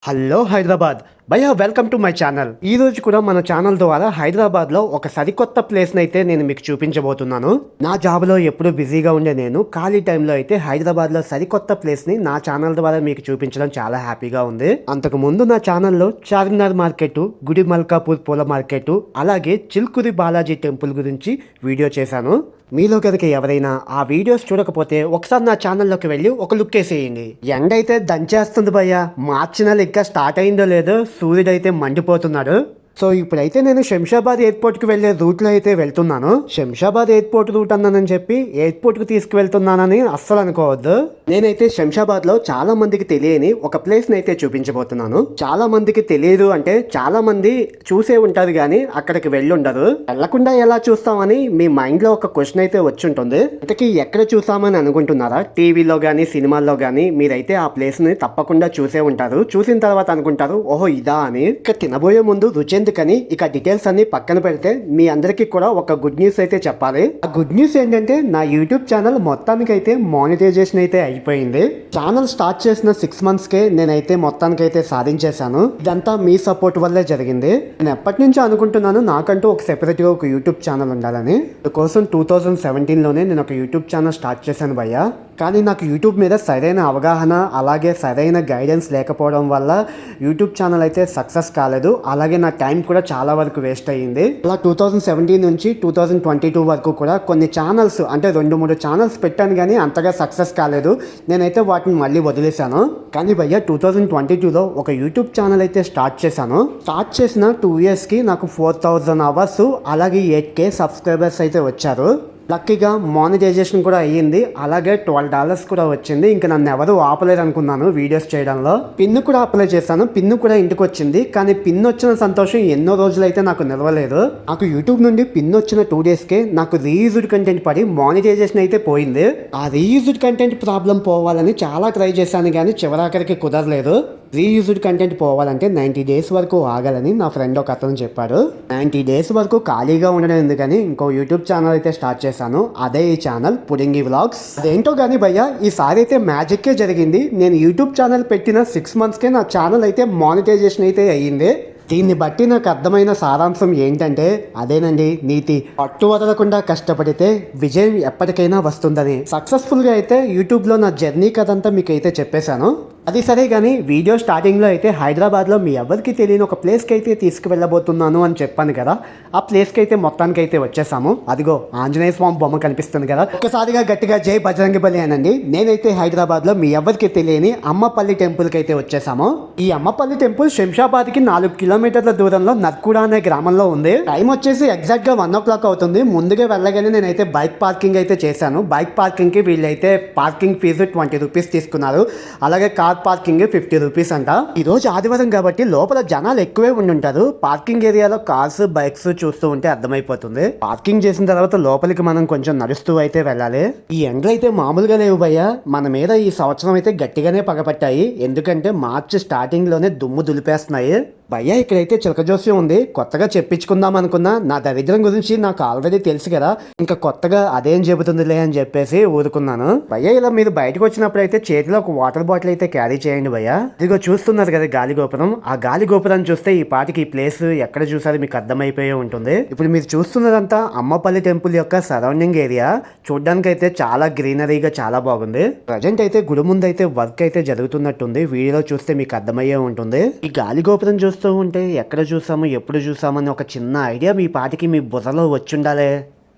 Hello Hyderabad భయ్యా, welcome to my channel. ఈ రోజు కూడా మన ఛానల్ ద్వారా హైదరాబాద్లో ఒక సరికొత్త ప్లేస్ని అయితే నేను మీకు చూపించబోతున్నాను. నా జాబ్లో ఎప్పుడూ బిజీగా ఉండే నేను ఖాళీ టైంలో అయితే హైదరాబాద్లో సరికొత్త ప్లేస్ని నా ఛానల్ ద్వారా మీకు చూపించడం చాలా హ్యాపీగా ఉంది. అంతకు ముందు నా ఛానల్లో చార్మినార్ మార్కెట్, గుడి మల్కాపూర్ పూల మార్కెట్, అలాగే చిల్కురి బాలాజీ టెంపుల్ గురించి వీడియో చేశాను. మీలో కనుక ఎవరైనా ఆ వీడియోస్ చూడకపోతే ఒకసారి నా ఛానల్లోకి వెళ్ళి ఒక లుక్ వేసేయండి. ఎండ అయితే దంచేస్తుంది భయ్యా. మార్చి నెల ఇంకా స్టార్ట్ అయిందో లేదో సూర్యుడైతే మండిపోతున్నాడు. సో ఇప్పుడైతే నేను శంషాబాద్ ఎయిర్పోర్ట్కి వెళ్ళే రూట్లో అయితే వెళ్తున్నాను. శంషాబాద్ ఎయిర్పోర్ట్ రూట్ అన్నానని చెప్పి ఎయిర్పోర్ట్కి తీసుకువెళ్తున్నానని అస్సలు అనుకోవద్దు. నేనైతే శంషాబాద్లో చాలా మందికి తెలియని ఒక ప్లేస్ని అయితే చూపించబోతున్నాను. చాలా మందికి తెలియదు అంటే చాలా మంది చూసే ఉంటారు కానీ అక్కడికి వెళ్ళి ఉండరు. వెళ్లకుండా ఎలా చూస్తామని మీ మైండ్లో ఒక క్వశ్చన్ అయితే వచ్చి ఉంటుంది. ఇంతకీ ఎక్కడ చూసామని అనుకుంటున్నారా? టీవీలో కానీ సినిమాల్లో కానీ మీరైతే ఆ ప్లేస్ని తప్పకుండా చూసే ఉంటారు. చూసిన తర్వాత అనుకుంటారు, ఓహో ఇదా అని. ఇక తినబోయే ముందు రుచి ఎందుకని ఇక డీటెయిల్స్ అన్ని పక్కన పెడితే మీ అందరికీ కూడా ఒక గుడ్ న్యూస్ అయితే చెప్పాలి. ఆ గుడ్ న్యూస్ ఏంటంటే నా యూట్యూబ్ ఛానల్ మొత్తానికైతే మానిటైజేషన్ అయితే అయిపోయింది. ఛానల్ స్టార్ట్ చేసిన 6 monthsకే నేనైతే మొత్తానికైతే సాధించేశాను. ఇదంతా మీ సపోర్ట్ వల్లే జరిగింది. నేను ఎప్పటి నుంచో అనుకుంటున్నాను నాకంటూ ఒక సెపరేట్గా ఒక యూట్యూబ్ ఛానల్ ఉండాలని. అందుకోసం 2017లోనే నేను ఒక యూట్యూబ్ ఛానల్ స్టార్ట్ చేశాను భయ్యా. కానీ నాకు యూట్యూబ్ మీద సరైన అవగాహన అలాగే సరైన గైడెన్స్ లేకపోవడం వల్ల యూట్యూబ్ ఛానల్ అయితే సక్సెస్ కాలేదు. అలాగే నా టైం కూడా చాలా వరకు వేస్ట్ అయ్యింది. అలా 2017 నుంచి 2022 వరకు కూడా కొన్ని ఛానల్స్ అంటే 2-3 ఛానల్స్ పెట్టాను కానీ అంతగా సక్సెస్ కాలేదు. నేనైతే వాటిని మళ్ళీ వదిలేశాను. కానీ భయ్యా 2022లో ఒక యూట్యూబ్ ఛానల్ అయితే స్టార్ట్ చేశాను. స్టార్ట్ చేసిన 2 yearsకి నాకు 4000 hours అలాగే 8K సబ్స్క్రైబర్స్ అయితే వచ్చారు. లక్కీగా మానిటైజేషన్ కూడా అయ్యింది. అలాగే $12 కూడా వచ్చింది. ఇంకా నన్ను ఎవరు ఆపలేరు అనుకున్నాను వీడియోస్ చేయడంలో. పిన్ కూడా అప్లై చేశాను. పిన్ కూడా ఇంటికి వచ్చింది. కానీ పిన్ వచ్చిన సంతోషం ఎన్నో రోజులైతే నాకు నిలవలేదు. నాకు యూట్యూబ్ నుండి పిన్ వచ్చిన 2 daysకే నాకు రీయూజ్డ్ కంటెంట్ పడి మానిటైజేషన్ అయితే పోయింది. ఆ రీయూజ్డ్ కంటెంట్ ప్రాబ్లం పోవాలని చాలా ట్రై చేశాను కానీ చివరాఖరికి కుదరలేదు. రీయూజ్డ్ కంటెంట్ పోవాలంటే 90 days వరకు ఆగాలని నా ఫ్రెండ్ ఒక అతను చెప్పాడు. 90 days వరకు ఖాళీగా ఉండడం ఎందుకని ఇంకో యూట్యూబ్ ఛానల్ అయితే స్టార్ట్ చేశాను. అదే ఈ ఛానల్ పుడింగి వ్లాగ్స్. అదేంటో కానీ భయ్యా ఈసారి అయితే మ్యాజిక్కే జరిగింది. నేను యూట్యూబ్ ఛానల్ పెట్టిన 6 monthsకే నా ఛానల్ అయితే మానిటైజేషన్ అయితే అయ్యింది. దీన్ని బట్టి నాకు అర్థమైన సారాంశం ఏంటంటే అదేనండి నీతి. పట్టు వదలకుండా కష్టపడితే విజయం ఎప్పటికైనా వస్తుందని. సక్సెస్ఫుల్గా అయితే యూట్యూబ్లో నా జర్నీ కథంతా మీకు అయితే చెప్పేశాను. అది సరే కానీ వీడియో స్టార్టింగ్లో అయితే హైదరాబాద్లో మీ ఎవరికి తెలియని ఒక ప్లేస్కి అయితే తీసుకువెళ్ళబోతున్నాను అని చెప్పాను కదా. ఆ ప్లేస్కి అయితే మొత్తానికి అయితే వచ్చేసాము. అదిగో ఆంజనేయ స్వామి బొమ్మ కనిపిస్తుంది కదా. ఒక్కసారిగా గట్టిగా జై బజరంగిబలి అనండి. నేనైతే హైదరాబాద్లో మీ ఎవరికి తెలియని అమ్మపల్లి టెంపుల్కి అయితే వచ్చేసాము. ఈ అమ్మపల్లి టెంపుల్ శంషాబాద్కి 4 kilometers దూరంలో నర్కుడా అనే గ్రామంలో ఉంది. టైం వచ్చేసి ఎగ్జాక్ట్గా 1 o'clock అవుతుంది. ముందుగా వెళ్ళగానే నేనైతే బైక్ పార్కింగ్ అయితే చేశాను. బైక్ పార్కింగ్కి వీళ్ళైతే పార్కింగ్ ఫీజు 20 rupees తీసుకున్నారు. అలాగే కార్ పార్కింగ్ 50 rupees అంట. ఈ రోజు ఆదివారం కాబట్టి లోపల జనాలు ఎక్కువే ఉండుంటారు. పార్కింగ్ ఏరియాలో కార్స్ బైక్స్ చూస్తూ ఉంటే అర్థమైపోతుంది. పార్కింగ్ చేసిన తర్వాత లోపలికి మనం కొంచెం నడుస్తూ అయితే వెళ్ళాలి. ఈ ఎండలు అయితే మామూలుగా లేవు భయ్యా. మన మీద ఈ సంవత్సరం అయితే గట్టిగానే పగపట్టాయి. ఎందుకంటే మార్చి స్టార్టింగ్ లోనే దుమ్ము దులిపేస్తున్నాయి. భయ్యా ఇక్కడైతే చిలక జోస్యం ఉంది. కొత్తగా చెప్పించుకుందాం అనుకున్నా. నా దరిద్రం గురించి నాకు ఆల్రెడీ తెలుసు కదా. ఇంకా కొత్తగా అదేం చెబుతుందిలే అని చెప్పేసి ఊరుకున్నాను. భయ్యా ఇలా మీరు బయటకు వచ్చినప్పుడు అయితే చేతిలో ఒక వాటర్ బాటిల్ అయితే క్యారీ చేయండి భయ్యా. ఇదిగో చూస్తున్నారు కదా గాలి గోపురం. ఆ గాలి గోపురాన్ని చూస్తే ఈ పాటికి ఈ ప్లేస్ ఎక్కడ చూసారో మీకు అర్థమైపోయి ఉంటుంది. ఇప్పుడు మీరు చూస్తున్నదంతా అమ్మపల్లి టెంపుల్ యొక్క సరౌండింగ్ ఏరియా. చూడ్డానికి అయితే చాలా గ్రీనరీగా చాలా బాగుంది. ప్రజెంట్ అయితే గుడి ముందు అయితే వర్క్ అయితే జరుగుతున్నట్టుంది. వీడియోలో చూస్తే మీకు అర్థమయ్యే ఉంటుంది. ఈ గాలి గోపురం చూస్తూ ఉంటే ఎక్కడ చూసాము ఎప్పుడు చూసామని ఒక చిన్న ఐడియా మీ పాటికి మీ బుర్రలో వచ్చుండాలే.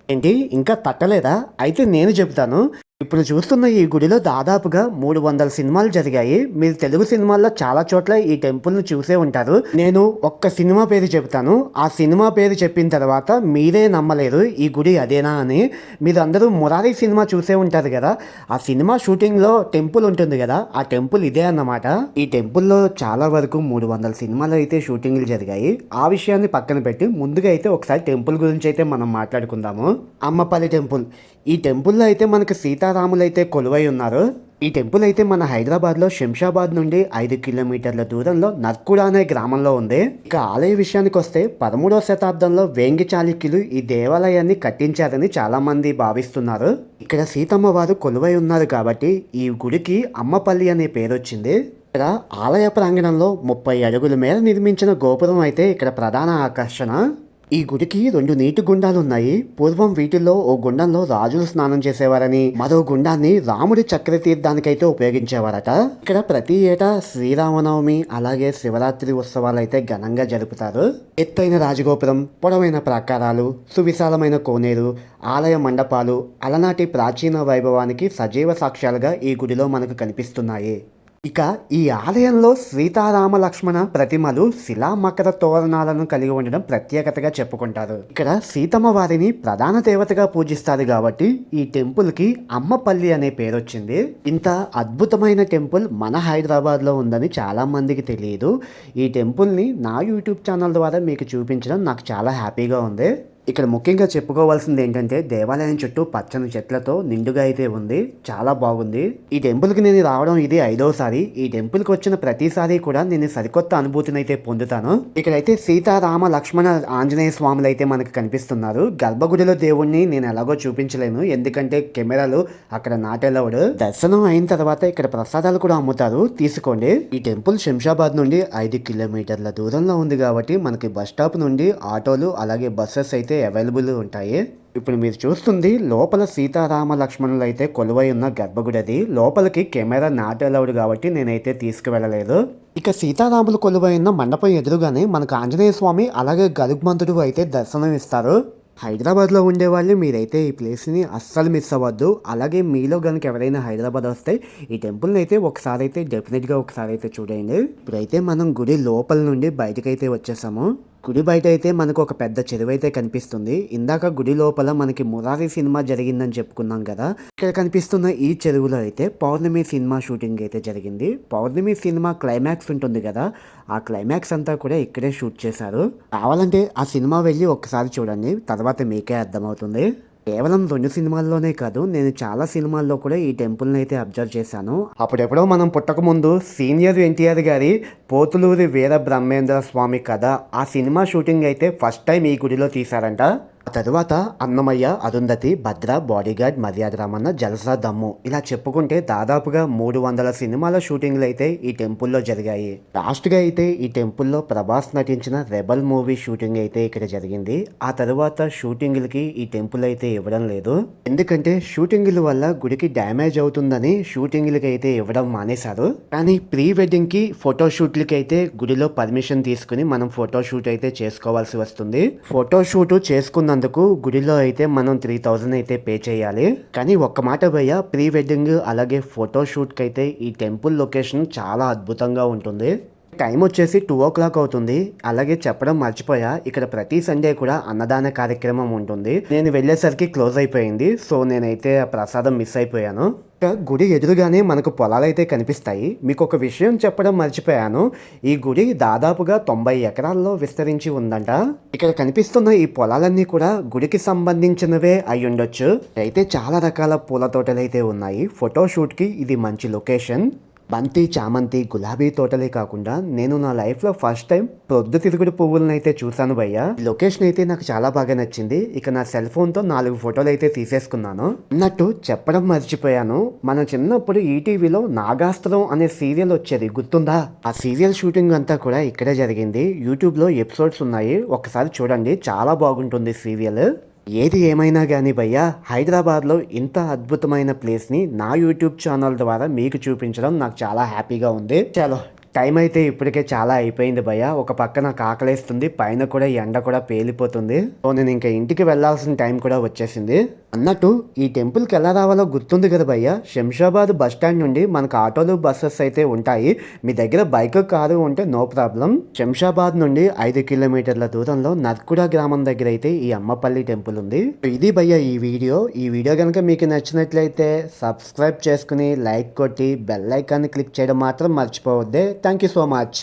ఏంటి ఇంకా తట్టలేదా? అయితే నేను చెప్తాను. ఇప్పుడు చూస్తున్న ఈ గుడిలో దాదాపుగా 300 సినిమాలు జరిగాయి. మీరు తెలుగు సినిమాల్లో చాలా చోట్ల ఈ టెంపుల్ను చూసే ఉంటారు. నేను ఒక్క సినిమా పేరు చెప్తాను. ఆ సినిమా పేరు చెప్పిన తర్వాత మీరే నమ్మలేరు ఈ గుడి అదేనా అని. మీరు అందరూ మురారి సినిమా చూసే ఉంటారు కదా. ఆ సినిమా షూటింగ్లో టెంపుల్ ఉంటుంది కదా. ఆ టెంపుల్ ఇదే అన్నమాట. ఈ టెంపుల్లో చాలా వరకు 300 సినిమాలు అయితే షూటింగ్లు జరిగాయి. ఆ విషయాన్ని పక్కన పెట్టి ముందుగా అయితే ఒకసారి టెంపుల్ గురించి అయితే మనం మాట్లాడుకుందాము. అమ్మపల్లి టెంపుల్. ఈ టెంపుల్లో అయితే మనకు సీతారాములు అయితే కొలువై ఉన్నారు. ఈ టెంపుల్ అయితే మన హైదరాబాద్లో శంషాబాద్ నుండి 5 kilometers దూరంలో నర్కుడా అనే గ్రామంలో ఉంది. ఇక ఆలయ విషయానికి వస్తే 13వ శతాబ్దంలో వేంగి చాళుక్యులు ఈ దేవాలయాన్ని కట్టించారని చాలా మంది భావిస్తున్నారు. ఇక్కడ సీతమ్మ వారు కొలువై ఉన్నారు కాబట్టి ఈ గుడికి అమ్మపల్లి అనే పేరు వచ్చింది. ఇక్కడ ఆలయ ప్రాంగణంలో 30 అడుగుల మేర నిర్మించిన గోపురం అయితే ఇక్కడ ప్రధాన ఆకర్షణ. ఈ గుడికి 2 నీటి గుండాలు ఉన్నాయి. పూర్వం వీటిల్లో ఓ గుండంలో రాజులు స్నానం చేసేవారని, మరో గుండాన్ని రాముడి చక్ర తీర్థానికైతే ఉపయోగించేవారట. ఇక్కడ ప్రతి ఏటా శ్రీరామనవమి అలాగే శివరాత్రి ఉత్సవాలు అయితే ఘనంగా జరుపుతారు. ఎత్తైన రాజగోపురం, పొడవైన ప్రాకారాలు, సువిశాలమైన కోనేరు, ఆలయ మండపాలు అలనాటి ప్రాచీన వైభవానికి సజీవ సాక్ష్యాలుగా ఈ గుడిలో మనకు కనిపిస్తున్నాయి. ఇక ఈ ఆలయంలో సీతారామ లక్ష్మణ ప్రతిమలు శిలా మకర తోరణాలను కలిగి ఉండడం ప్రత్యేకతగా చెప్పుకుంటారు. ఇక్కడ సీతమ్మ వారిని ప్రధాన దేవతగా పూజిస్తారు కాబట్టి ఈ టెంపుల్ కి అమ్మపల్లి అనే పేరు వచ్చింది. ఇంత అద్భుతమైన టెంపుల్ మన హైదరాబాద్ లో ఉందని చాలా మందికి తెలియదు. ఈ టెంపుల్ ని నా యూట్యూబ్ ఛానల్ ద్వారా మీకు చూపించడం నాకు చాలా హ్యాపీగా ఉంది. ఇక్కడ ముఖ్యంగా చెప్పుకోవాల్సింది ఏంటంటే దేవాలయం చుట్టూ పచ్చని చెట్లతో నిండుగా అయితే ఉంది. చాలా బాగుంది. ఈ టెంపుల్కి నేను రావడం ఇది 5వసారి. ఈ టెంపుల్కి వచ్చిన ప్రతిసారి కూడా నేను సరికొత్త అనుభూతిని అయితే పొందుతాను. ఇక్కడైతే సీతారామ లక్ష్మణ ఆంజనేయ స్వాములు అయితే మనకు కనిపిస్తున్నారు. గర్భగుడిలో దేవుణ్ణి నేను ఎలాగో చూపించలేను, ఎందుకంటే కెమెరాలు అక్కడ నాటెలవుడు. దర్శనం అయిన తర్వాత ఇక్కడ ప్రసాదాలు కూడా అమ్ముతారు, తీసుకోండి. ఈ టెంపుల్ శంషాబాద్ నుండి 5 కిలోమీటర్ల దూరంలో ఉంది కాబట్టి మనకి బస్ స్టాప్ నుండి ఆటోలు అలాగే బస్సెస్ అయితే అవైలబుల్ ఉంటాయి. ఇప్పుడు మీరు చూస్తుంది లోపల సీతారామ లక్ష్మణులు అయితే కొలువై ఉన్న గర్భగుడి. అది లోపలికి కెమెరా నాట్ అలౌడ్ కాబట్టి నేనైతే తీసుకువెళ్ళలేదు. ఇక సీతారాములు కొలువై ఉన్న మండపం ఎదురుగానే మనకు ఆంజనేయ స్వామి అలాగే గరుగ్మంతుడు అయితే దర్శనం ఇస్తారు. హైదరాబాద్లో ఉండేవాళ్ళు మీరైతే ఈ ప్లేస్ని అస్సలు మిస్ అవ్వద్దు. అలాగే మీలో కనుక ఎవరైనా హైదరాబాద్ వస్తే ఈ టెంపుల్ని అయితే ఒకసారి అయితే డెఫినెట్గా ఒకసారి అయితే చూడండి. ఇప్పుడైతే మనం గుడి లోపల నుండి బయటకైతే వచ్చేసాము. గుడి బయట అయితే మనకు ఒక పెద్ద చెరువు అయితే కనిపిస్తుంది. ఇందాక గుడి లోపల మనకి మురారి సినిమా జరిగిందని చెప్పుకున్నాం కదా. ఇక్కడ కనిపిస్తున్న ఈ చెరువులో అయితే పౌర్ణమి సినిమా షూటింగ్ అయితే జరిగింది. పౌర్ణమి సినిమా క్లైమాక్స్ ఉంటుంది కదా, ఆ క్లైమాక్స్ అంతా కూడా ఇక్కడే షూట్ చేశారు. కావాలంటే ఆ సినిమా వెళ్ళి ఒకసారి చూడండి, తర్వాత మీకే అర్థమవుతుంది. కేవలం 2 సినిమాల్లోనే కాదు, నేను చాలా సినిమాల్లో కూడా ఈ టెంపుల్ని అయితే అబ్జర్వ్ చేశాను. అప్పుడెప్పుడో మనం పుట్టక ముందు సీనియర్ ఎన్టీఆర్ గారి పోతులూరి వీర బ్రహ్మేంద్ర స్వామి కథ, ఆ సినిమా షూటింగ్ అయితే ఫస్ట్ టైం ఈ గుడిలో తీశారంట. ఆ తరువాత అన్నమయ్య, అరుంధతి, భద్ర, బాడీగార్డ్, మర్యాద రామన్న, జలసా, దమ్ము ఇలా చెప్పుకుంటే దాదాపుగా 300 సినిమాల షూటింగ్లు అయితే ఈ టెంపుల్లో జరిగాయి. లాస్ట్గా అయితే ఈ టెంపుల్లో ప్రభాస్ నటించిన రెబల్ మూవీ షూటింగ్ అయితే ఇక్కడ జరిగింది. ఆ తరువాత షూటింగ్లకి ఈ టెంపుల్ అయితే ఇవ్వడం లేదు, ఎందుకంటే షూటింగ్ల వల్ల గుడికి డ్యామేజ్ అవుతుందని షూటింగ్లకి అయితే ఇవ్వడం మానేశారు. కానీ ప్రీ వెడ్డింగ్ కి ఫోటోషూట్లకి అయితే గుడిలో పర్మిషన్ తీసుకుని మనం ఫోటోషూట్ అయితే చేసుకోవాల్సి వస్తుంది. ఫోటోషూట్ చేసుకున్న గుడిలో అయితే మనం 3000 అయితే పే చేయాలి. కానీ ఒక్క మాట భయ్య, ప్రీ వెడ్డింగ్ అలాగే ఫోటోషూట్కి అయితే ఈ టెంపుల్ లొకేషన్ చాలా అద్భుతంగా ఉంటుంది. టైం వచ్చేసి 2 o'clock అవుతుంది. అలాగే చెప్పడం మర్చిపోయా, ఇక్కడ ప్రతి సండే కూడా అన్నదాన కార్యక్రమం ఉంటుంది. నేను వెళ్ళేసరికి క్లోజ్ అయిపోయింది, సో నేనైతే ఆ ప్రసాదం మిస్ అయిపోయాను. గుడి ఎదురుగానే మనకు పొలాలు అయితే కనిపిస్తాయి. మీకు ఒక విషయం చెప్పడం మర్చిపోయాను, ఈ గుడి దాదాపుగా 90 ఎకరాల్లో విస్తరించి ఉందంట. ఇక్కడ కనిపిస్తున్న ఈ పొలాలన్నీ కూడా గుడికి సంబంధించినవే అయి ఉండొచ్చు. అయితే చాలా రకాల పూల తోటలు అయితే ఉన్నాయి. ఫోటోషూట్కి ఇది మంచి లొకేషన్. బంతి, చామంతి, గులాబీ తోటలే కాకుండా నేను నా లైఫ్లో ఫస్ట్ టైం ప్రొద్దుతిరుగుడు పువ్వులను అయితే చూశాను భయ్య. లొకేషన్ అయితే నాకు చాలా బాగా నచ్చింది. ఇక నా సెల్ ఫోన్తో 4 ఫోటోలు అయితే తీసేసుకున్నాను. అన్నట్టు చెప్పడం మర్చిపోయాను, మన చిన్నప్పుడు ఈటీవీలో నాగాస్త్రం అనే సీరియల్ వచ్చేది, గుర్తుందా? ఆ సీరియల్ షూటింగ్ అంతా కూడా ఇక్కడే జరిగింది. యూట్యూబ్లో ఎపిసోడ్స్ ఉన్నాయి, ఒకసారి చూడండి, చాలా బాగుంటుంది సీరియల్. ఏది ఏమైనా కానీ భయ్య, హైదరాబాద్లో ఇంత అద్భుతమైన ప్లేస్ని నా యూట్యూబ్ ఛానల్ ద్వారా మీకు చూపించడం నాకు చాలా హ్యాపీగా ఉంది. చలో, టైం అయితే ఇప్పటికే చాలా అయిపోయింది భయ్య. ఒక పక్క నాకు ఆకలేస్తుంది, పైన కూడా ఎండ కూడా పేలిపోతుంది. సో నేను ఇంకా ఇంటికి వెళ్లాల్సిన టైం కూడా వచ్చేసింది. అన్నట్టు ఈ టెంపుల్కి ఎలా రావాలో గుర్తుంది కదా భయ్య. శంషాబాద్ బస్ స్టాండ్ నుండి మనకు ఆటోలు, బస్సెస్ అయితే ఉంటాయి. మీ దగ్గర బైక్, కారు ఉంటే నో ప్రాబ్లం. శంషాబాద్ నుండి 5 కిలోమీటర్ల దూరంలో నర్కుడ గ్రామం దగ్గర అయితే ఈ అమ్మపల్లి టెంపుల్ ఉంది. ఇది భయ్య ఈ వీడియో కనుక మీకు నచ్చినట్లయితే సబ్స్క్రైబ్ చేసుకుని లైక్ కొట్టి బెల్ ఐకాన్ని క్లిక్ చేయడం మాత్రం మర్చిపోవద్దే. Thank you so much.